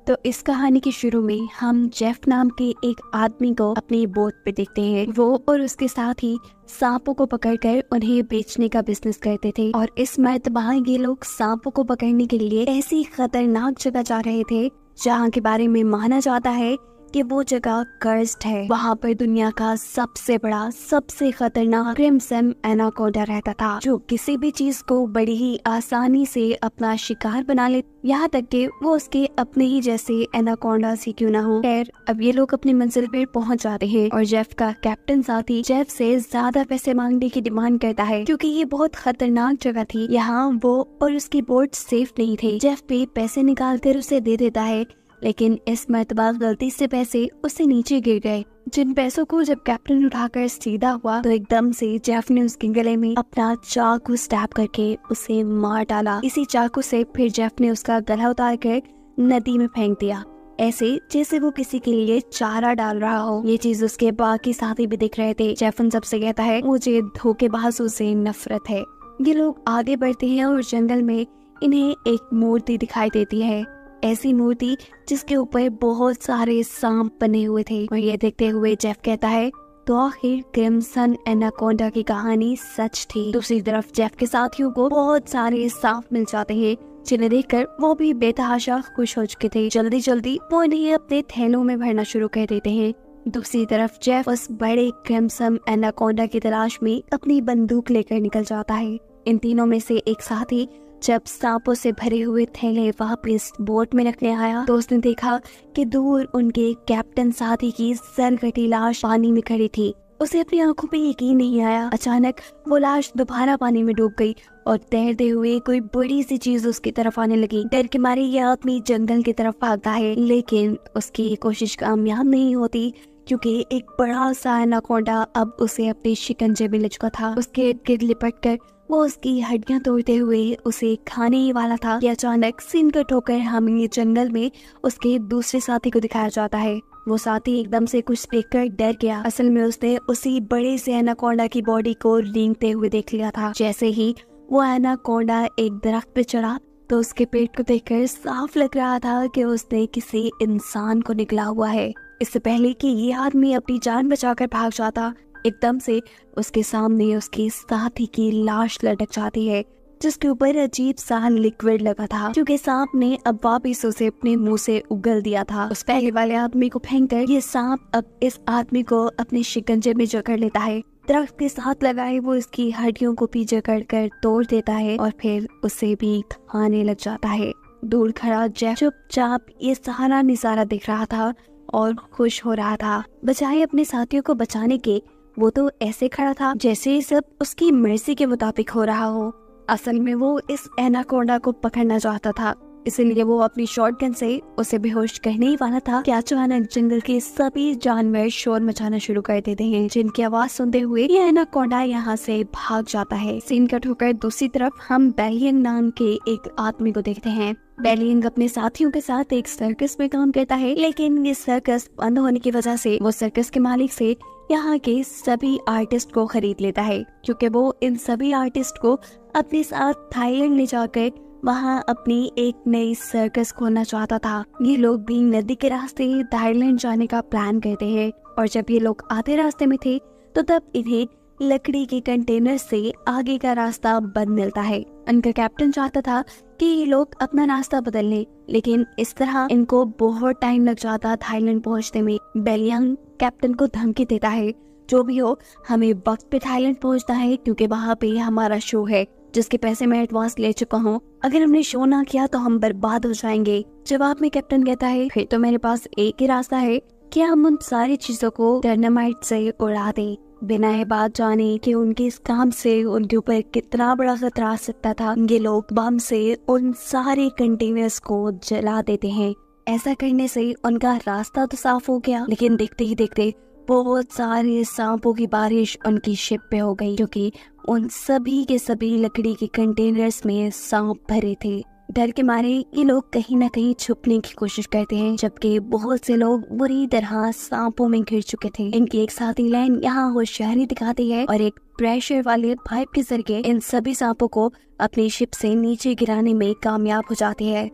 तो इस कहानी के शुरू में हम जेफ नाम के एक आदमी को अपनी बोट पे देखते हैं। वो और उसके साथ ही सांपों को पकड़कर उन्हें बेचने का बिजनेस करते थे। और इस मर्तबा ये लोग सांपों को पकड़ने के लिए ऐसी खतरनाक जगह जा रहे थे जहाँ के बारे में माना जाता है कि वो जगह कर्स्ड है। वहाँ पर दुनिया का सबसे बड़ा, सबसे खतरनाक क्रिम्सन एनाकोंडा रहता था, जो किसी भी चीज को बड़ी ही आसानी से अपना शिकार बना ले, यहाँ तक कि वो उसके अपने ही जैसे एनाकोंडा से क्यों ना हो। खैर, अब ये लोग अपनी मंजिल पर पहुँच जाते हैं और जेफ का कैप्टन साथी जेफ से ज्यादा पैसे मांगने की डिमांड करता है, क्योंकि ये बहुत खतरनाक जगह थी। यहाँ वो और उसकी बोट सेफ नहीं थे। जेफ पे पैसे निकाल कर उसे दे देता है, लेकिन इस मर्तबा गलती से पैसे उससे नीचे गिर गए। जिन पैसों को जब कैप्टन उठाकर सीधा हुआ तो एकदम से जेफ ने उसके गले में अपना चाकू स्टैब करके उसे मार डाला। इसी चाकू से फिर जेफ ने उसका गला उतार कर नदी में फेंक दिया, ऐसे जैसे वो किसी के लिए चारा डाल रहा हो। ये चीज उसके बाकी साथी भी दिख रहे थे। जेफ उन सबसे कहता है, मुझे धोखेबाजों से नफरत है। ये लोग आगे बढ़ते हैं और जंगल में इन्हें एक मूर्ति दिखाई देती है, ऐसी मूर्ति जिसके ऊपर बहुत सारे सांप बने हुए थे। और ये देखते हुए जेफ कहता है, तो आखिर क्रिम्सन एनाकोंडा की कहानी सच थी। दूसरी तरफ जेफ के साथियों को बहुत सारे सांप मिल जाते हैं, जिन्हें देखकर वो भी बेतहाशा खुश हो चुके थे। जल्दी जल्दी वो इन्हें अपने थैलों में भरना शुरू कर देते हैं। दूसरी तरफ जेफ उस बड़े क्रिम्सन एनाकोंडा की तलाश में अपनी बंदूक लेकर निकल जाता है। इन तीनों में से एक साथी जब सांपों से भरे हुए थैले वापस बोट में रखने आया तो उसने देखा कि दूर उनके कैप्टन साथी की सरकटी लाश पानी में खड़ी थी। उसे अपनी आंखों पे यकीन नहीं आया। अचानक वो लाश दोबारा पानी में डूब गई और तैरते हुए कोई बड़ी सी चीज उसकी तरफ आने लगी। डर के मारे ये आदमी जंगल की तरफ भागता है, लेकिन उसकी कोशिश कामयाब नहीं होती, क्योंकि एक बड़ा सा एनाकोंडा अब उसे अपने शिकंजे में ले चुका था। उसके इर्द गिर्द लिपट कर वो उसकी हड्डियां तोड़ते हुए उसे खाने ही वाला था कि अचानक सीन कट होकर हमें जंगल में उसके दूसरे साथी को दिखाया जाता है। वो साथी एकदम से कुछ देखकर डर गया। असल में उसने उसी बड़े से एनाकोंडा की बॉडी को रेंगते हुए देख लिया था। जैसे ही वो एनाकोंडा एक दरख्त पे चढ़ा तो उसके पेट को देखकर साफ लग रहा था कि उसने किसी इंसान को निकला हुआ है। इससे पहले कि ये आदमी अपनी जान बचाकर भाग जाता, एकदम से उसके सामने उसके साथी की लाश लटक जाती है, जिसके ऊपर अजीब सा लिक्विड लगा था, क्योंकि सांप ने अब वापिस उसे अपने मुंह से उगल दिया था। उस पहले वाले आदमी को फेंककर ये सांप अब इस आदमी को अपने शिकंजे में जकड़ लेता है। दरख्त के साथ लगाए वो इसकी हड्डियों को भी जकड़ कर तोड़ देता है और फिर उसे भी खाने लग जाता है। दूर खड़ा जेफ चुपचाप ये सारा नजारा देख रहा था और खुश हो रहा था। बजाय अपने साथियों को बचाने के, वो तो ऐसे खड़ा था जैसे सब उसकी मर्जी के मुताबिक हो रहा हो। असल में वो इस एनाकोंडा को पकड़ना चाहता था, इसलिए वो अपनी शॉटगन से उसे बेहोश करने ही वाला था कि अचानक जंगल के सभी जानवर शोर मचाना शुरू कर देते हैं, जिनकी आवाज सुनते हुए ये एनाकोंडा यहाँ से भाग जाता है। सीन कट होकर दूसरी तरफ हम बेलियंग नाम के एक आदमी को देखते हैं। बेलियंग अपने साथियों के साथ एक सर्कस में काम करता है, लेकिन ये सर्कस बंद होने की वजह से वो सर्कस के मालिक से यहाँ के सभी आर्टिस्ट को खरीद लेता है, क्योंकि वो इन सभी आर्टिस्ट को अपने साथ थाईलैंड ले जाकर वहाँ अपनी एक नई सर्कस खोलना चाहता था। ये लोग भी नदी के रास्ते थाईलैंड जाने का प्लान करते हैं, और जब ये लोग आधे रास्ते में थे तो तब इन्हें लकड़ी के कंटेनर से आगे का रास्ता बंद मिलता है। उनका कैप्टन चाहता था कि ये लोग अपना रास्ता बदल लें, लेकिन इस तरह इनको बहुत टाइम लग जाता थाईलैंड पहुंचने में। बेलियंग कैप्टन को धमकी देता है, जो भी हो हमें वक्त पे थाईलैंड पहुंचना है, क्योंकि वहाँ पे हमारा शो है जिसके पैसे मैं एडवांस ले चुका हूँ। अगर हमने शो ना किया तो हम बर्बाद हो जाएंगे। जवाब में कैप्टन कहता है, फिर तो मेरे पास एक ही रास्ता है कि हम उन सारी चीजों को डायनामाइट से उड़ा दें, बिना ये बात जाने कि उनके इस काम से उनके ऊपर कितना बड़ा खतरा आ सकता था। ये लोग बम से उन सारे कंटेनर्स को जला देते हैं। ऐसा करने से उनका रास्ता तो साफ हो गया, लेकिन देखते ही देखते बहुत सारे सांपों की बारिश उनकी शिप पे हो गई, क्योंकि उन सभी के सभी लकड़ी के कंटेनर्स में सांप भरे थे। डर के मारे ये लोग कहीं न कहीं छुपने की कोशिश करते हैं, जबकि बहुत से लोग बुरी तरह सांपों में घिर चुके थे। इनकी एक साथी लाइन यहाँ होशियारी दिखाती है और एक प्रेशर वाले पाइप के जरिए इन सभी सांपों को अपनी शिप से नीचे गिराने में कामयाब हो जाती है।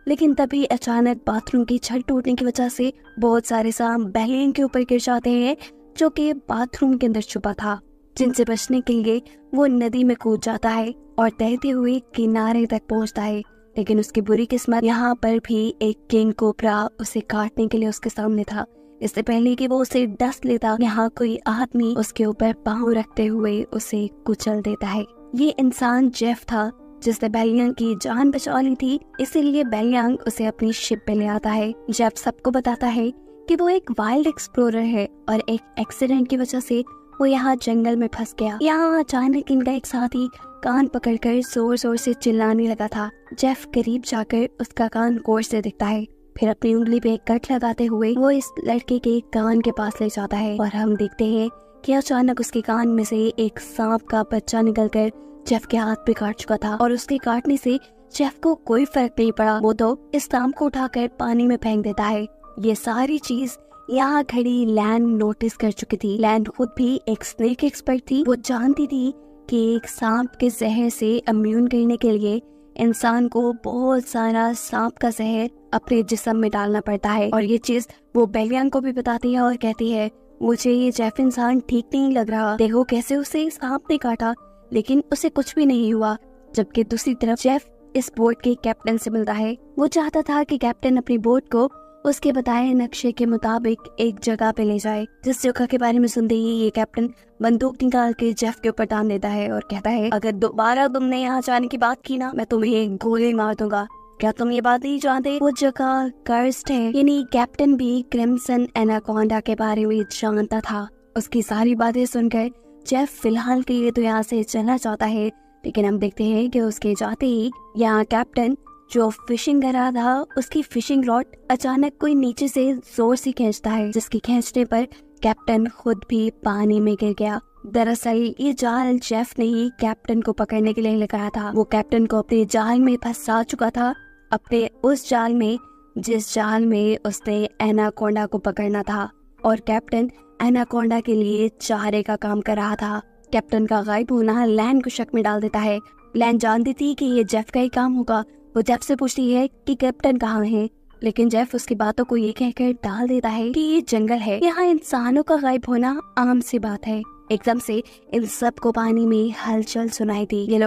लेकिन तभी अचानक बाथरूम की छत टूटने की वजह से बहुत सारे सांप बैलियन के ऊपर गिर जाते हैं, जो कि बाथरूम के अंदर छुपा था। जिनसे बचने के लिए वो नदी में कूद जाता है और तैरते हुए किनारे तक पहुंचता है। लेकिन उसकी बुरी किस्मत यहाँ पर भी एक किंग कोबरा उसे काटने के लिए उसके सामने था। इससे पहले कि वो उसे डस लेता, यहाँ कोई आदमी उसके ऊपर पाँव रखते हुए उसे कुचल देता है। ये इंसान जेफ था जिसने बेलियांग की जान बचा ली थी, इसीलिए बेलियांग उसे अपनी शिप पे ले आता है। जेफ सबको बताता है कि वो एक वाइल्ड एक्सप्लोरर है और एक एक्सीडेंट की वजह से वो यहाँ जंगल में फंस गया। यहाँ अचानक इनका एक साथी कान पकड़कर जोर जोर से चिल्लाने लगा था। जेफ करीब जाकर उसका कान गौर से देखता है, फिर अपनी उंगली पे कट लगाते हुए वो इस लड़के के कान के पास ले जाता है और हम देखते हैं कि अचानक उसके कान में से एक सांप का बच्चा निकलकर जेफ के हाथ पे काट चुका था और उसके काटने से जेफ को कोई फर्क नहीं पड़ा। वो तो इस सांप को उठाकर पानी में फेंक देता है। ये सारी चीज यहाँ खड़ी लैन नोटिस कर चुकी थी। लैन खुद भी एक स्नेक एक्सपर्ट थी। वो जानती थी कि एक सांप के जहर से इम्यून करने के लिए इंसान को बहुत सारा सांप का जहर अपने जिस्म में डालना पड़ता है। और ये चीज वो बेलियांग को भी बताती है और कहती है, मुझे ये जेफ इंसान ठीक नहीं लग रहा। देखो कैसे उसे सांप ने काटा, लेकिन उसे कुछ भी नहीं हुआ। जबकि दूसरी तरफ जेफ इस बोट के कैप्टन से मिलता है। वो चाहता था कि कैप्टन अपनी बोट को उसके बताए नक्शे के मुताबिक एक जगह पे ले जाए। जिस जगह के बारे में सुनते ही ये कैप्टन बंदूक निकाल के जेफ के ऊपर टान देता है और कहता है, अगर दोबारा तुमने यहाँ जाने की बात की ना, मैं तुम्हें गोली मार दूंगा। क्या तुम ये बात नहीं जानते? वो जगह कर्स्ड है। यानी कैप्टन भी क्रिम्सन एनाकोंडा के बारे में जानता था। उसकी सारी बातें सुनकर जेफ फिलहाल के लिए तो यहाँ से चलना चाहता है, लेकिन हम देखते हैं कि उसके जाते ही यहाँ कैप्टन जो फिशिंग कर रहा था, उसकी फिशिंग रॉड अचानक कोई नीचे से जोर से खींचता है, जिसके खींचने पर कैप्टन खुद भी पानी में गिर गया। दरअसल ये जाल जेफ ने ही कैप्टन को पकड़ने के लिए लगाया था। वो कैप्टन को अपने जाल में फंसा चुका था, अपने उस जाल में जिस जाल में उसने एनाकोंडा को पकड़ना था। और कैप्टन एनाकोंडा के लिए चारे का काम कर रहा था। कैप्टन का गायब होना लैन को शक में डाल देता है। लैन जानती थी कि ये जेफ का ही काम होगा। वो जेफ से पूछती है कि कैप्टन कहाँ है, लेकिन जेफ उसकी बातों को ये कहकर डाल देता है कि ये जंगल है, यहाँ इंसानों का गायब होना आम सी बात है। एकदम से इन सब को पानी में हलचल सुनाई दी। ये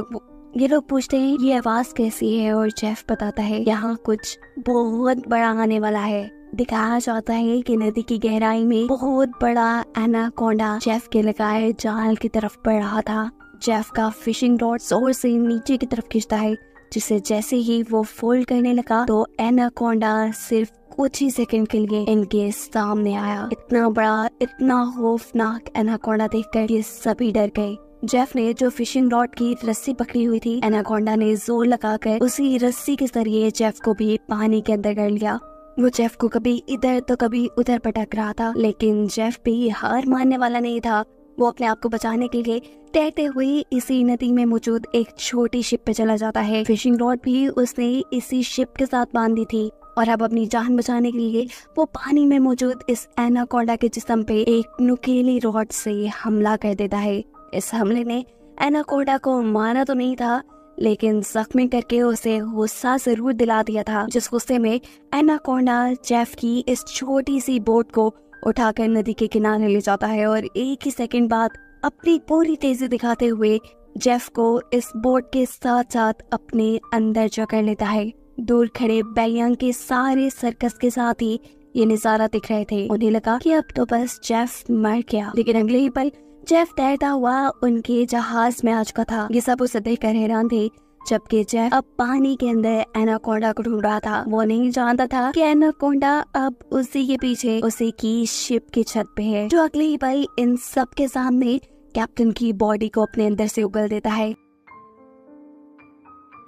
लोग पूछते हैं ये आवाज कैसी है, और जेफ बताता है यहाँ कुछ बहुत बड़ा आने वाला है। दिखाया जाता है कि नदी की गहराई में बहुत बड़ा एनाकोंडा जेफ के लगाए जाल की तरफ बढ़ रहा था। जेफ का फिशिंग रॉड जोर से नीचे की तरफ खींचता है, जिसे जैसे ही वो फोल्ड करने लगा तो एनाकोंडा सिर्फ कुछ ही सेकंड के लिए इनके सामने आया। इतना बड़ा, इतना खौफनाक एनाकोंडा देखकर ये सभी डर गए। जेफ ने जो फिशिंग रॉड की रस्सी पकड़ी हुई थी, एनाकोंडा ने जोर लगाकर उसी रस्सी के जरिए जेफ को भी पानी के अंदर कर लिया। वो जेफ को कभी इधर तो कभी उधर पटक रहा था, लेकिन जेफ भी हार मानने वाला नहीं था। वो अपने आप को बचाने के लिए तैरते हुए इसी नदी में मौजूद एक छोटी शिप पे चला जाता है। फिशिंग रॉड भी उसने इसी शिप के साथ बांधी थी और अब अपनी जान बचाने के लिए वो पानी में मौजूद इस एनाकोंडा के जिस्म पे एक नुकीली रॉड से हमला कर देता है। इस हमले ने एनाकोंडा को मारा तो नहीं था, लेकिन जख्मी करके उसे गुस्सा जरूर दिला दिया था, जिस गुस्से में एनाकोंडा जेफ की इस छोटी सी बोट को उठाकर नदी के किनारे ले जाता है और एक ही सेकंड बाद अपनी पूरी तेजी दिखाते हुए जेफ को इस बोट के साथ साथ अपने अंदर जकड़ लेता है। दूर खड़े बेलियांग के सारे सर्कस के साथ ही ये नजारा दिख रहे थे। उन्हें लगा कि अब तो बस जेफ मर गया, लेकिन अगले ही पल जेफ तैरता हुआ उनके जहाज में आ चुका था। ये सब उसे देखकर हैरान थे, जबकि जेफ अब पानी के अंदर एनाकोंडा को ढूंढ रहा था। वो नहीं जानता था कि एनाकोंडा अब उसी के पीछे उसी की शिप की छत पे है, जो अगले ही पल इन सब के सामने कैप्टन की बॉडी को अपने अंदर से उगल देता है।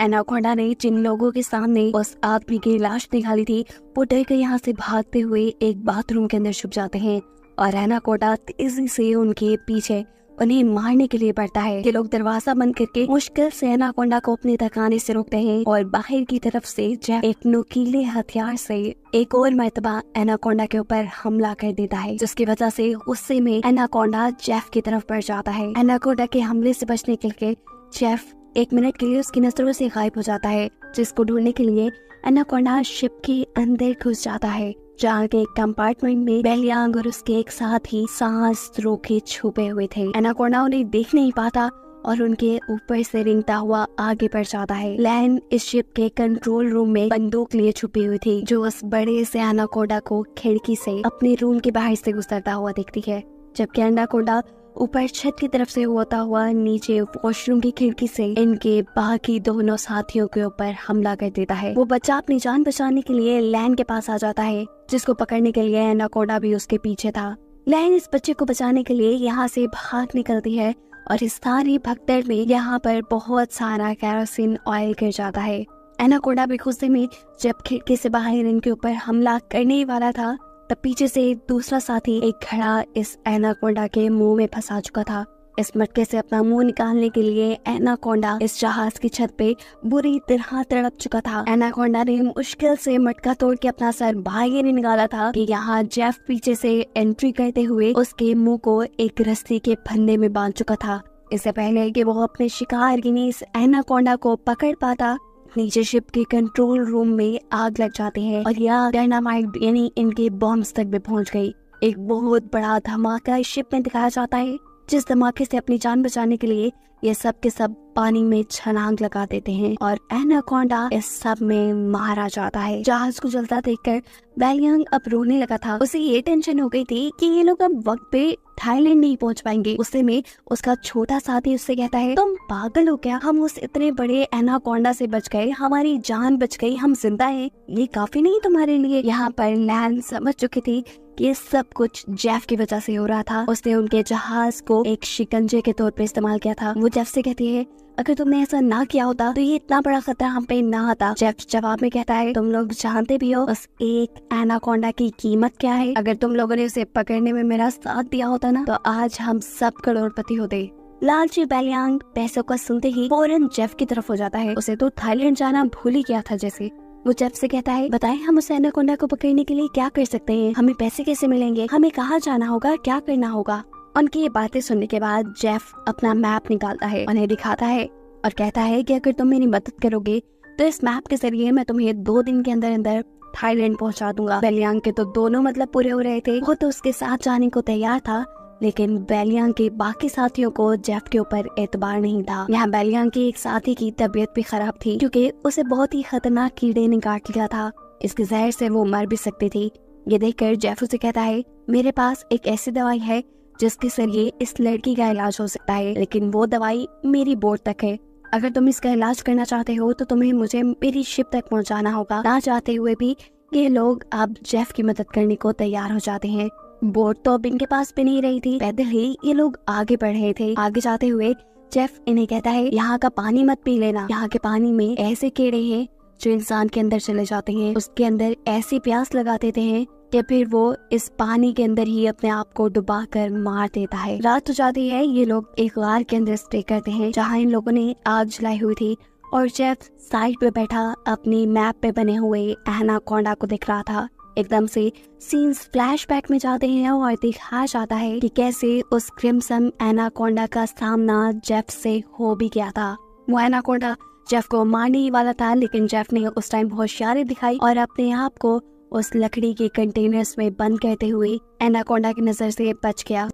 एनाकोंडा ने जिन लोगों के सामने उस आदमी की लाश निकाली थी, वो डर कर यहाँ से भागते हुए एक बाथरूम के अंदर छुप जाते हैं और एनाकोंडा तेजी से उनके पीछे उन्हें मारने के लिए बढ़ता है। ये लोग दरवाजा बंद करके मुश्किल से एनाकोंडा को अपने तक आने से रोकते हैं और बाहर की तरफ से जेफ एक नुकीले हथियार से एक और मर्तबा एनाकोंडा के ऊपर हमला कर देता है, जिसकी वजह से गुस्से में एनाकोंडा जेफ की तरफ बढ़ जाता है। एनाकोंडा के हमले से बचने के लिए जेफ 1 मिनट के लिए उसकी नजरों से गायब हो जाता है, जिसको ढूंढने के लिए एनाकोंडा शिप के अंदर घुस जाता है, जहाँ के कंपार्टमेंट में बेलियांग और उसके एक साथी सांस रोके छुपे हुए थे। एनाकोंडा उन्हें देख नहीं पाता और उनके ऊपर से रेंगता हुआ आगे बढ़ जाता है। लैन इस शिप के कंट्रोल रूम में बंदूक लिए छुपी हुई थी, जो उस बड़े से एनाकोंडा को खिड़की से अपने रूम के बाहर से गुजरता हुआ देखती है, जबकि एनाकोंडा ऊपर छत की तरफ से होता हुआ नीचे वॉशरूम की खिड़की से इनके बाकी दोनों साथियों के ऊपर हमला कर देता है। वो बच्चा अपनी जान बचाने के लिए लैन के पास आ जाता है, जिसको पकड़ने के लिए एनाकोंडा भी उसके पीछे था। लैन इस बच्चे को बचाने के लिए यहाँ से भाग निकलती है और इस सारी भगदड़ में यहाँ पर बहुत सारा केरोसिन ऑयल गिर जाता है। एनाकोंडा भी गुस्से में जब खिड़की से बाहर इनके ऊपर हमला करने ही वाला था, तब पीछे से दूसरा साथी एक घड़ा इस एनाकोंडा के मुंह में फंसा चुका था। इस मटके से अपना मुंह निकालने के लिए एनाकोंडा इस जहाज की छत पे बुरी तरह तड़प चुका था। एनाकोंडा ने मुश्किल से मटका तोड़ के अपना सर बाहर ही निकाला था कि यहाँ जेफ पीछे से एंट्री करते हुए उसके मुंह को एक रस्सी के फंदे में बांध चुका था। इससे पहले कि वो अपने शिकार की इस एनाकोंडा को पकड़ पाता, नीचे शिप के कंट्रोल रूम में आग लग जाती है और यह डायनामाइट यानी इनके बॉम्ब्स तक भी पहुंच गई। एक बहुत बड़ा धमाका इस शिप में दिखाया जाता है, जिस धमाके से अपनी जान बचाने के लिए ये सब के सब पानी में छलांग लगा देते हैं और एनाकोंडा इस सब में मारा जाता है। जहाज को जलता देखकर बेलियांग अब रोने लगा था। उसे ये टेंशन हो गई थी कि ये लोग अब वक्त पे थाईलैंड नहीं पहुंच पाएंगे। उससे में उसका छोटा साथी उससे कहता है, तुम पागल हो क्या? हम उस इतने बड़े एनाकोंडा से बच गए, हमारी जान बच गई, हम जिंदा हैं, ये काफी नहीं तुम्हारे लिए? यहाँ पर लैन समझ चुकी थी कि ये सब कुछ जेफ की वजह से हो रहा था। उसने उनके जहाज को एक शिकंजे के तौर पे इस्तेमाल किया था। वो जेफ से कहती है, अगर तुमने ऐसा ना किया होता तो ये इतना बड़ा खतरा हम पे ना आता। जेफ जवाब में कहता है, तुम लोग जानते भी हो उस एक एनाकोंडा की कीमत क्या है। अगर तुम लोगों ने उसे पकड़ने में मेरा साथ दिया होता ना, तो आज हम सब करोड़पति होते। लालची बेलियांग पैसों का सुनते ही फौरन जेफ की तरफ हो जाता है। उसे तो थाईलैंड जाना भूल ही गया था जैसे। वो जेफ से कहता है, बताएं हम उस एनाकोंडा को पकड़ने के लिए क्या कर सकते हैं? हमें पैसे कैसे मिलेंगे? हमें कहाँ जाना होगा? क्या करना होगा? उनकी ये बातें सुनने के बाद जेफ अपना मैप निकालता है, उन्हें दिखाता है और कहता है कि अगर तुम मेरी मदद करोगे तो इस मैप के जरिए मैं तुम्हें 2 दिन के अंदर अंदर थाईलैंड पहुंचा दूंगा। बेलियांग के तो दोनों मतलब पूरे हो रहे थे। वो तो उसके साथ जाने को तैयार था, लेकिन बेलियांग के बाकी साथियों को जेफ के ऊपर एतबार नहीं था। यहाँ बेलियांग के एक साथी की तबीयत भी खराब थी, क्योंकि उसे बहुत ही खतरनाक कीड़े ने काट लिया था। इसके जहर से वो मर भी सकती थी। ये देखकर जेफ उसे कहता है, मेरे पास एक ऐसी दवाई है जिसके जरिए इस लड़की का इलाज हो सकता है, लेकिन वो दवाई मेरी बोट तक है। अगर तुम इसका इलाज करना चाहते हो तो तुम्हें मुझे मेरी शिप तक पहुंचाना होगा। ना चाहते हुए भी ये लोग अब जेफ की मदद करने को तैयार हो जाते हैं। बोट तो अब इनके पास भी नहीं रही थी, पैदल ही ये लोग आगे बढ़ रहे थे। आगे जाते हुए जेफ इन्हें कहता है, यहाँ का पानी मत पी लेना, यहाँ के पानी में ऐसे कीड़े हैं जो इंसान के अंदर चले जाते हैं, उसके अंदर ऐसी प्यास लगा देते हैं कि फिर वो इस पानी के अंदर ही अपने आप को डुबा कर मार देता है। रात हो जाती है, ये लोग एक गार के अंदर स्टे करते हैं जहाँ इन लोगों ने आग जलाई हुई थी और जेफ साइड पे बैठा अपनी मैप पे बने हुए एनाकोंडा को दिख रहा था। एकदम से सीन्स फ्लैशबैक में जाते हैं और दिखाया जाता है कि कैसे उस क्रिम्सन एनाकोंडा का सामना जेफ से हो भी गया था। वो एनाकोंडा जेफ को मारने ही वाला था, लेकिन जेफ ने उस टाइम होशियारी दिखाई और अपने आप को उस लकड़ी के कंटेनर्स में बंद करते हुए एनाकोंडा की नजर से बच गया।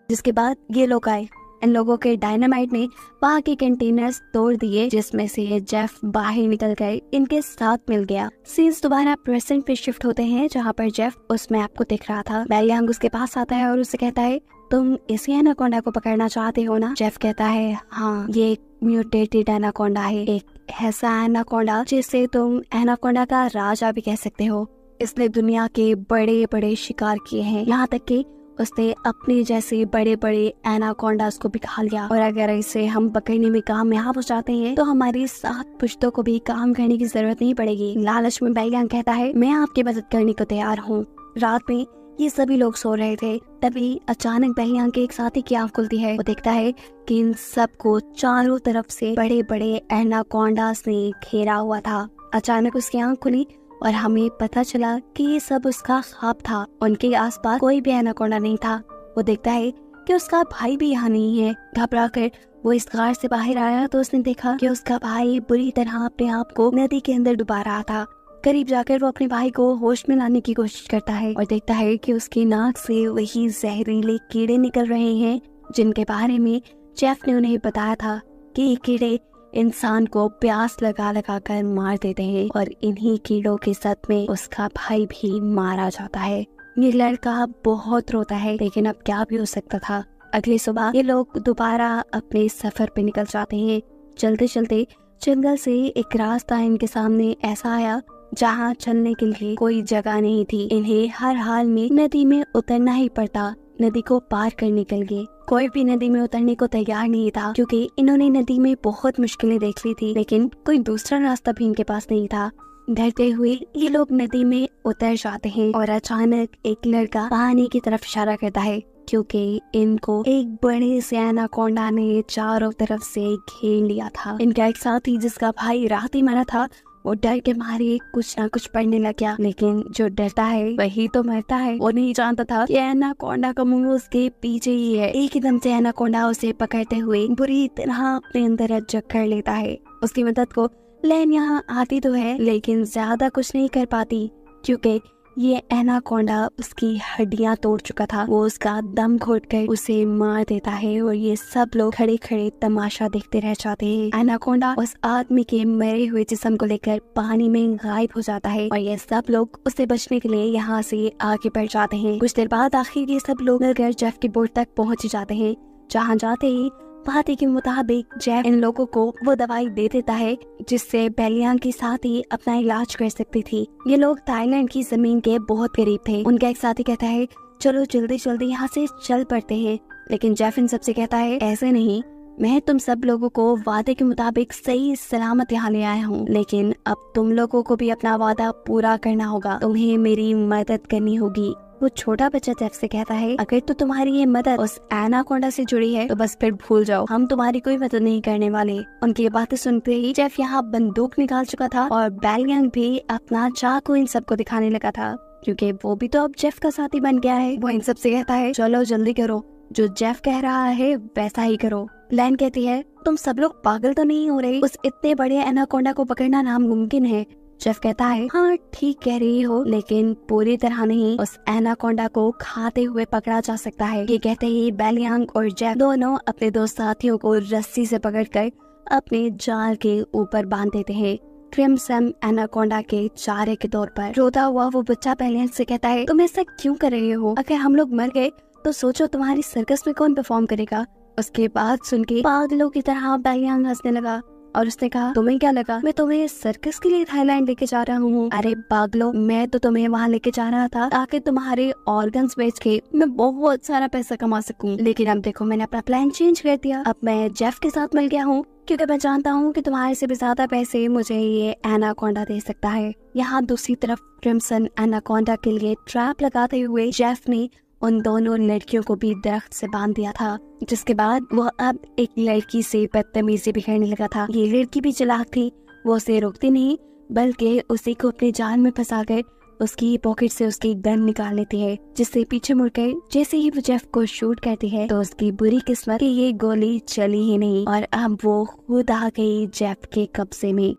जिसके बाद ये लोग आए। इन लोगों के डायनामाइट ने वहाँ के कंटेनर्स तोड़ दिए, जिसमें से ये जेफ बाहर निकल गए, इनके साथ मिल गया। सीन्स दोबारा प्रेजेंट पे शिफ्ट होते हैं, जहाँ पर जेफ उस मैप को देख रहा था। बेलियांग उसके पास आता है और उससे कहता है, तुम इसी एनाकोंडा को पकड़ना चाहते हो ना? जेफ कहता है, हाँ, ये एक म्यूटेटेड एनाकोंडा है, एक ऐसा एनाकोंडा जिसे तुम एनाकोंडा का राजा भी कह सकते हो। इसने दुनिया के बड़े बड़े शिकार किए हैं, यहाँ तक कि उसने अपने जैसे बड़े बड़े एनाकोंडास को भी खा लिया। और अगर इसे हम पकड़ने में कामयाब हो जाते हैं तो हमारी 7 पुश्तों को भी काम करने की जरूरत नहीं पड़ेगी। लालच में बेलियांग कहता है, मैं आपकी मदद करने को तैयार हूँ। रात में ये सभी लोग सो रहे थे, तभी अचानक बेलियांग के एक साथी की आंख खुलती है। वो देखता है कि इन सबको चारों तरफ से बड़े बड़े एनाकोंडास ने घेरा हुआ था। अचानक उसकी आंख खुली और हमें पता चला कि ये सब उसका ख्वाब था। उनके आसपास कोई भी एनाकोंडा नहीं था। वो देखता है कि उसका भाई भी यहाँ नहीं है। घबरा कर वो इस गार से बाहर आया तो उसने देखा कि उसका भाई बुरी तरह अपने आप को नदी के अंदर डुबा रहा था। करीब जाकर वो अपने भाई को होश में लाने की कोशिश करता है और देखता है कि उसकी नाक से वही जहरीले कीड़े निकल रहे हैं जिनके बारे में जेफ ने उन्हें बताया था कि ये कीड़े इंसान को प्यास लगा लगा कर मार देते हैं और इन्हीं कीड़ों के सद में उसका भाई भी मारा जाता है। ये लड़का बहुत रोता है, लेकिन अब क्या भी हो सकता था। अगली सुबह ये लोग दोबारा अपने सफर पे निकल जाते हैं। चलते चलते जंगल से एक रास्ता इनके सामने ऐसा आया जहाँ चलने के लिए कोई जगह नहीं थी। इन्हें हर हाल में नदी में उतरना ही पड़ता नदी को पार करने के लिए। कोई भी नदी में उतरने को तैयार नहीं था क्योंकि इन्होंने नदी में बहुत मुश्किलें देख ली थी, लेकिन कोई दूसरा रास्ता भी इनके पास नहीं था। डरते हुए ये लोग नदी में उतर जाते हैं और अचानक एक लड़का पानी की तरफ इशारा करता है क्योंकि इनको एक बड़े से एनाकोंडा ने चारों तरफ से घेर लिया था। इनका एक साथी जिसका भाई रात ही मरा था वो डर के मारे कुछ ना कुछ पढ़ने लग गया, लेकिन जो डरता है वही तो मरता है। वो नहीं जानता था कि एनाकोंडा का मुंह उसके पीछे ही है। एकदम से एनाकोंडा उसे पकड़ते हुए बुरी तरह अपने अंदर जकड़ कर लेता है। उसकी मदद को लैन यहाँ आती तो है, लेकिन ज्यादा कुछ नहीं कर पाती क्योंकि ये एनाकोंडा उसकी हड्डियां तोड़ चुका था। वो उसका दम घोटकर उसे मार देता है और ये सब लोग खड़े खड़े तमाशा देखते रह जाते हैं। एनाकोंडा उस आदमी के मरे हुए जिस्म को लेकर पानी में गायब हो जाता है और ये सब लोग उससे बचने के लिए यहाँ से आगे बढ़ जाते हैं। कुछ देर बाद आखिर ये सब लोग मिलकर जेफ की बोट तक पहुँच जाते हैं। जहाँ जाते ही वादे के मुताबिक जेफ इन लोगों को वो दवाई दे देता है जिससे बेलियांग के साथ ही अपना इलाज कर सकती थी। ये लोग थाईलैंड की जमीन के बहुत करीब थे। उनका एक साथी कहता है चलो जल्दी जल्दी यहाँ से चल पड़ते हैं, लेकिन जेफ इन सबसे कहता है ऐसे नहीं, मैं तुम सब लोगों को वादे के मुताबिक सही सलामत यहाँ ले आया हूँ, लेकिन अब तुम लोगों को भी अपना वादा पूरा करना होगा। तुम्हें मेरी मदद करनी होगी। वो छोटा बच्चा जेफ से कहता है अगर तो तुम्हारी ये मदद उस एनाकोंडा से जुड़ी है तो बस फिर भूल जाओ, हम तुम्हारी कोई मदद नहीं करने वाले। उनकी ये बातें सुनते ही जेफ यहाँ बंदूक निकाल चुका था और बेलियांग भी अपना चाकू इन सबको दिखाने लगा था क्योंकि वो भी तो अब जेफ का साथी बन गया है। वो इन सब से कहता है चलो जल्दी करो, जो जेफ कह रहा है वैसा ही करो। लैन कहती है तुम सब लोग पागल तो नहीं हो रहे, उस इतने बड़े एनाकोंडा को पकड़ना नामुमकिन है। जेफ कहता है हाँ ठीक कह रही हो, लेकिन पूरी तरह नहीं, उस एनाकोंडा को खाते हुए पकड़ा जा सकता है। ये कहते ही बेलियांग और जेफ दोनों अपने दो साथियों को रस्सी से पकड़कर अपने जाल के ऊपर बांध देते हैं। क्रिम्सन एनाकोंडा के चारे के तौर पर। रोता हुआ वो बच्चा बेलियांग से कहता है तुम ऐसा क्यों कर रहे हो? अगर हम लोग मर गए तो सोचो तुम्हारी सर्कस में कौन परफॉर्म करेगा? उसके बाद सुन के पागलों की तरह बेलियांग हंसने लगा और उसने कहा तुम्हें क्या लगा मैं तुम्हें सर्कस के लिए थाईलैंड लेके जा रहा हूँ? अरे पागलो, मैं तो तुम्हें वहाँ लेके जा रहा था ताकि तुम्हारे ऑर्गन्स बेच के मैं बहुत सारा पैसा कमा सकूं, लेकिन अब देखो मैंने अपना प्लान चेंज कर दिया। अब मैं जेफ के साथ मिल गया हूँ क्योंकि मैं जानता हूँ कि तुम्हारे से भी ज्यादा पैसे मुझे ये एनाकोंडा दे सकता है। यहाँ दूसरी तरफ क्रिम्सन एनाकोंडा के लिए ट्रैप लगाते हुए जेफ ने उन दोनों लड़कियों को भी दरख्त से बांध दिया था, जिसके बाद वो अब एक लड़की से बदतमीजी भी करने लगा था। ये लड़की भी चालाक थी, वो उसे रोकती नहीं बल्कि उसी को अपने जाल में फंसाकर उसकी पॉकेट से उसकी गन निकाल लेती है, जिससे पीछे मुड़कर जैसे ही वो जेफ को शूट करती है तो उसकी बुरी किस्मत कि ये गोली चली ही नहीं और अब वो खुद आ गई जेफ के कब्जे में।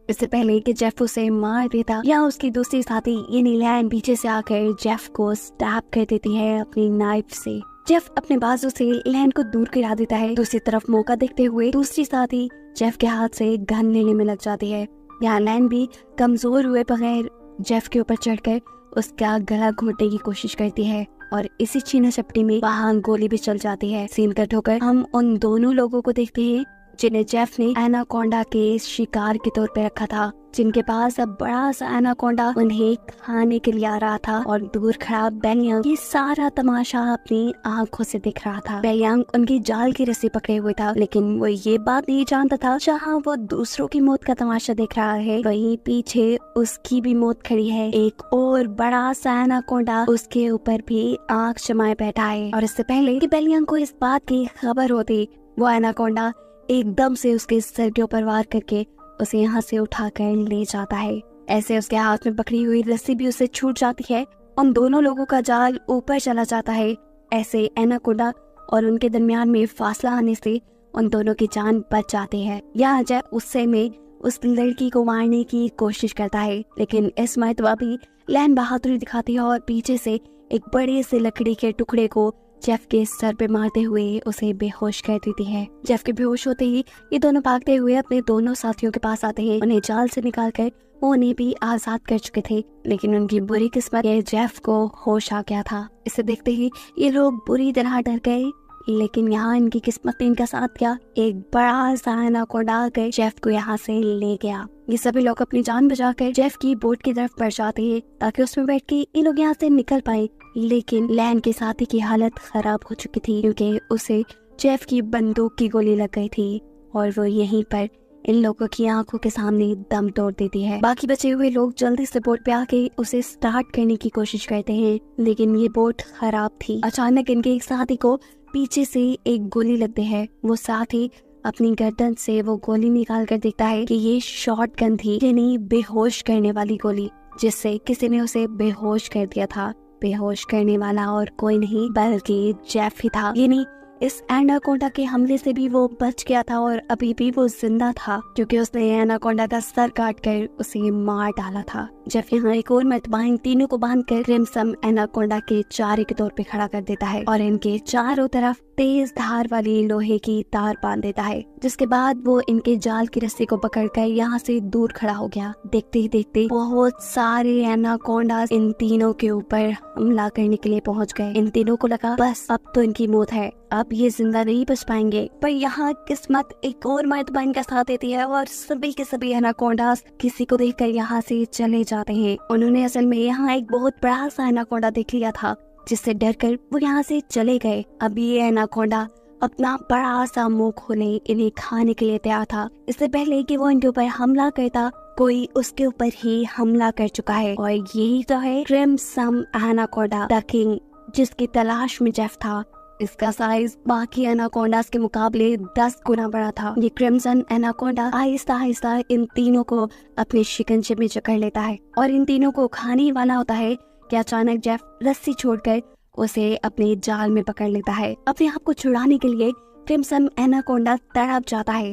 इससे पहले कि जेफ उसे मार देता या उसकी दूसरी साथी यानी लैन पीछे से आकर जेफ को स्टैब कर देती है अपनी नाइफ से। जेफ अपने बाजू से लैन को दूर गिरा देता है। दूसरी तरफ मौका देखते हुए दूसरी साथी जेफ के हाथ से गन लेने में लग जाती है। यहाँ लैन भी कमजोर हुए बगैर जेफ के ऊपर चढ़कर उसका गला घोटने की कोशिश करती है और इसी छीना झपटी में वहाँ गोली भी चल जाती है। सीन कट होकर हम उन दोनों लोगों को देखते हैं जिन्हें जेफ ने एनाकोंडा के शिकार के तौर पे रखा था, जिनके पास अब बड़ा सा एनाकोंडा उन्हें खाने के लिए आ रहा था और दूर खड़ा बेलियांग ये सारा तमाशा अपनी आंखों से दिख रहा था। बेलियांग उनकी जाल की रस्सी पकड़े हुए था, लेकिन वो ये बात नहीं जानता था जहाँ वो दूसरों की मौत का तमाशा देख रहा है वहीं पीछे उसकी भी मौत खड़ी है। एक और बड़ा सा एनाकोंडा उसके ऊपर भी आंख जमाए बैठा है और इससे पहले कि बेलियांग को इस बात की खबर होती वो एनाकोंडा एकदम से उसके सर के ऊपर वार करके उसे यहाँ से उठाकर ले जाता है। ऐसे उसके हाथ में पकड़ी हुई रस्सी भी उसे छूट जाती है। उन दोनों लोगों का जाल ऊपर चला जाता है ऐसे एनाकोंडा और उनके दरमियान में फासला आने से उन दोनों की जान बच जाती है। यहाँ जेफ गुस्से में उस लड़की को मारने की कोशिश करता है, लेकिन इस मर्तबा भी लैन बहादुरी दिखाती है और पीछे से एक बड़े से लकड़ी के टुकड़े को जेफ के सर पे मारते हुए उसे बेहोश कर देती है। जेफ के बेहोश होते ही ये दोनों भागते हुए अपने दोनों साथियों के पास आते हैं। उन्हें जाल से निकालकर वो उन्हें भी आजाद कर चुके थे, लेकिन उनकी बुरी किस्मत ये जेफ को होश आ गया था। इसे देखते ही ये लोग बुरी तरह डर गए, लेकिन यहाँ इनकी किस्मत ने इनका साथ दिया। एक बड़ा सा एनाकोंडा आकर जेफ को यहाँ से ले गया। ये सभी लोग अपनी जान बचाकर जेफ की बोट की तरफ बढ़ जाते हैं ताकि उसमें बैठ के ये लोग यहाँ से निकल पाए, लेकिन लैन के साथी की हालत खराब हो चुकी थी क्योंकि उसे जेफ की बंदूक की गोली लग गई थी और वो यहीं पर इन लोगों की आंखों के सामने दम तोड़ देती है। बाकी बचे हुए लोग जल्दी से बोट पे आके उसे स्टार्ट करने की कोशिश करते हैं, लेकिन ये बोट खराब थी। अचानक इनके एक साथी को पीछे से एक गोली लगती है। वो साथी अपनी गर्दन से वो गोली निकाल कर देखता है कि ये शॉर्ट गन थी, यानी बेहोश करने वाली गोली, जिससे किसी ने उसे बेहोश कर दिया था। बेहोश करने वाला और कोई नहीं बल्कि जेफ ही था। यानी इस एनाकोंडा के हमले से भी वो बच गया था और अभी भी वो जिंदा था क्योंकि उसने एनाकोंडा का सर काट कर उसे मार डाला था। जेफ यहाँ एक और मर्तबा इन तीनों को बांधकर क्रिम्सन एनाकोंडा के चारे के तौर पे खड़ा कर देता है और इनके चारों तरफ तेज धार वाली लोहे की तार बांध देता है, जिसके बाद वो इनके जाल की रस्सी को पकड़कर यहाँ से दूर खड़ा हो गया। देखते ही देखते बहुत सारे एनाकोंडा इन तीनों के ऊपर हमला करने के लिए पहुँच गए। इन तीनों को लगा बस अब तो इनकी मौत है, अब ये जिंदा नहीं बच पाएंगे। पर यहाँ किस्मत एक और मर्तबा इनका साथ देती है और सभी के सभी एनाकोंडास किसी को देखकर यहाँ से चले जाते हैं। उन्होंने असल में यहाँ एक बहुत बड़ा सा एनाकोंडा देख लिया था, जिससे डरकर वो यहाँ से चले गए। अब ये एनाकोंडा अपना बड़ा सा मुंह खोले इन्हें खाने के लिए तैयार था। इससे पहले कि वो इनके ऊपर हमला करता, कोई उसके ऊपर ही हमला कर चुका है और यही तो है क्रिम्सन एनाकोंडा द किंग, जिसकी तलाश में जेफ था। इसका साइज बाकी एनाकोंडास के मुकाबले 10 गुना बड़ा था। ये क्रिम्सन एनाकोंडा आहिस्ता आहिस्ता इन तीनों को अपने शिकंजे में जकड़ लेता है और इन तीनों को खाने वाला होता है कि अचानक जेफ रस्सी छोड़कर उसे अपने जाल में पकड़ लेता है। अपने आप को छुड़ाने के लिए क्रिम्सन एनाकोंडा तड़प जाता है।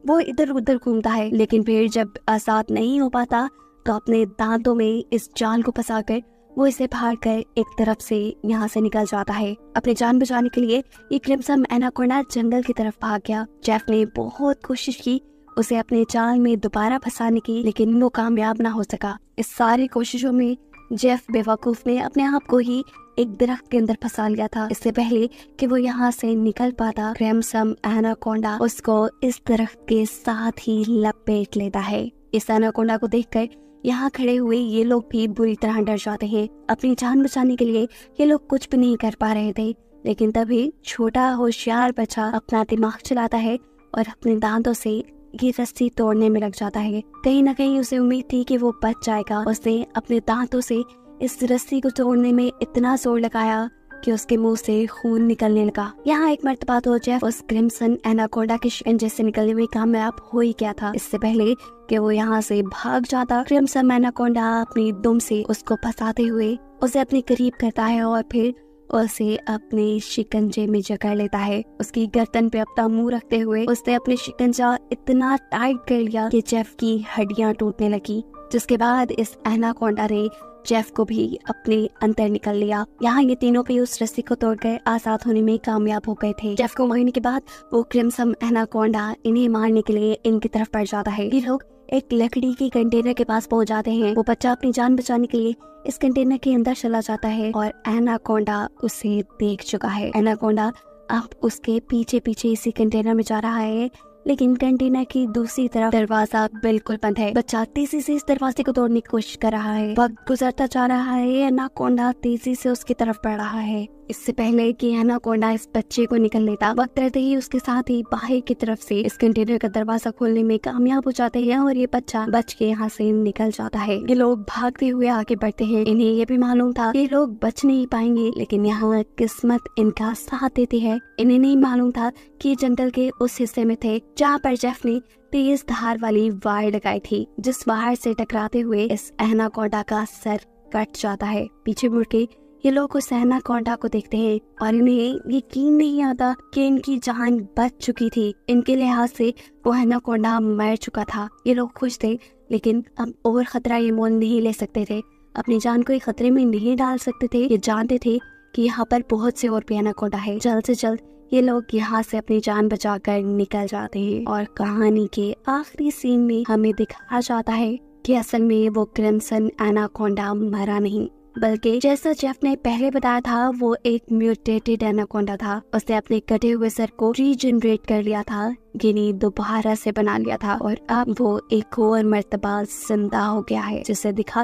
वो इधर उधर घूमता है, लेकिन फिर जब आजाद नहीं हो पाता तो अपने दांतों में इस जाल को फंसाकर वो इसे फाड़ कर एक तरफ से यहाँ से निकल जाता है। अपनी जान बचाने के लिए ये क्रिम्सन एनाकोंडा जंगल की तरफ भाग गया। जेफ ने बहुत कोशिश की उसे अपने जाल में दोबारा फंसाने की, लेकिन वो कामयाब ना हो सका। इस सारी कोशिशों में जेफ बेवकूफ ने अपने आप को ही एक दरख्त के अंदर फंसा लिया था। इससे पहले कि वो यहाँ से निकल पाता, क्रिम्सन एनाकोंडा उसको इस दरख्त के साथ ही लपेट लेता है। इस एनाकोंडा को देखकर यहाँ खड़े हुए ये लोग भी बुरी तरह डर जाते हैं। अपनी जान बचाने के लिए ये लोग कुछ भी नहीं कर पा रहे थे, लेकिन तभी छोटा होशियार बच्चा अपना दिमाग चलाता है और अपने दांतों से ये रस्सी तोड़ने में लग जाता है। कहीं ना कहीं उसे उम्मीद थी कि वो बच जाएगा। उसने अपने दांतों से इस रस्सी को तोड़ने में इतना जोर लगाया कि उसके मुंह से खून निकलने लगा। यहाँ एक मर्तबा तो जेफ उस क्रिम्सन एनाकोंडा के शिकंजे से निकलने में कामयाब हो ही गया था। इससे पहले कि वो यहाँ से भाग जाता, क्रिम्सन एनाकोंडा अपनी दुम से उसको फंसाते हुए उसे अपने करीब करता है और फिर उसे अपने शिकंजे में जकड़ लेता है। उसकी गर्दन पे अपना मुंह रखते हुए उसने अपने शिकंजा इतना टाइट कर लिया कि जेफ की हड्डियां टूटने लगी, जिसके बाद इस एनाकोंडा ने जेफ को भी अपने अंदर निकल लिया। यहाँ ये तीनों भी उस रस्सी को तोड़कर आजाद होने में कामयाब हो गए थे। जेफ को मारने के बाद वो क्रिम्सन एनाकोंडा इन्हें मारने के लिए इनकी तरफ बढ़ जाता है। ये लोग एक लकड़ी के कंटेनर के पास पहुंच जाते हैं। वो बच्चा अपनी जान बचाने के लिए इस कंटेनर के अंदर चला जाता है और एनाकोंडा उसे देख चुका है। एनाकोंडा अब उसके पीछे पीछे इसी कंटेनर में जा रहा है, लेकिन कंटेनर की दूसरी तरफ दरवाजा बिल्कुल बंद है। बच्चा तेजी से इस दरवाजे को तोड़ने की कोशिश कर रहा है। वक्त गुजरता जा रहा है, एनाकोंडा तेजी से उसकी तरफ बढ़ रहा है। इससे पहले कि एनाकोंडा इस बच्चे को निकल लेता, वक्त रहते ही उसके साथ ही बाहर की तरफ से इस कंटेनर का दरवाजा खोलने में कामयाब हो जाते हैं और ये बच्चा बच के यहाँ से निकल जाता है। ये लोग भागते हुए आगे बढ़ते हैं। इन्हें ये भी मालूम था ये लोग बच नहीं पाएंगे, लेकिन यहाँ किस्मत इनका साथ देती है। इन्हें नहीं मालूम था कि जंगल के उस हिस्से में थे जहाँ पर जेफ ने तेज धार वाली वायर लगाई थी, जिस वायर से टकराते हुए इस एनाकोंडा का सर कट जाता है। पीछे मुड़ के ये लोग उस एनाकोंडा को देखते हैं और इन्हें यकीन नहीं आता कि इनकी जान बच चुकी थी। इनके लिहाज से वो एनाकोंडा मर चुका था। ये लोग खुश थे, लेकिन अब और खतरा ये मोल नहीं ले सकते थे। अपनी जान को खतरे में नहीं डाल सकते थे। ये जानते थे कि यहाँ पर बहुत से और भी एनाकोंडा है। जल्द से जल्द ये लोग यहाँ से अपनी जान बचाकर निकल जाते हैं। और कहानी के आखिरी सीन में हमें दिखाया जाता है कि असल में वो क्रिम्सन एनाकोंडा मरा नहीं, बल्कि जैसा जेफ ने पहले बताया था, वो एक म्यूटेटेड एनाकोंडा था। उसने अपने कटे हुए सर को रीजनरेट कर लिया था, गिनी दोबारा से बना लिया था और अब वो एक और मर्तबा जिंदा हो गया है, जिसे दिखा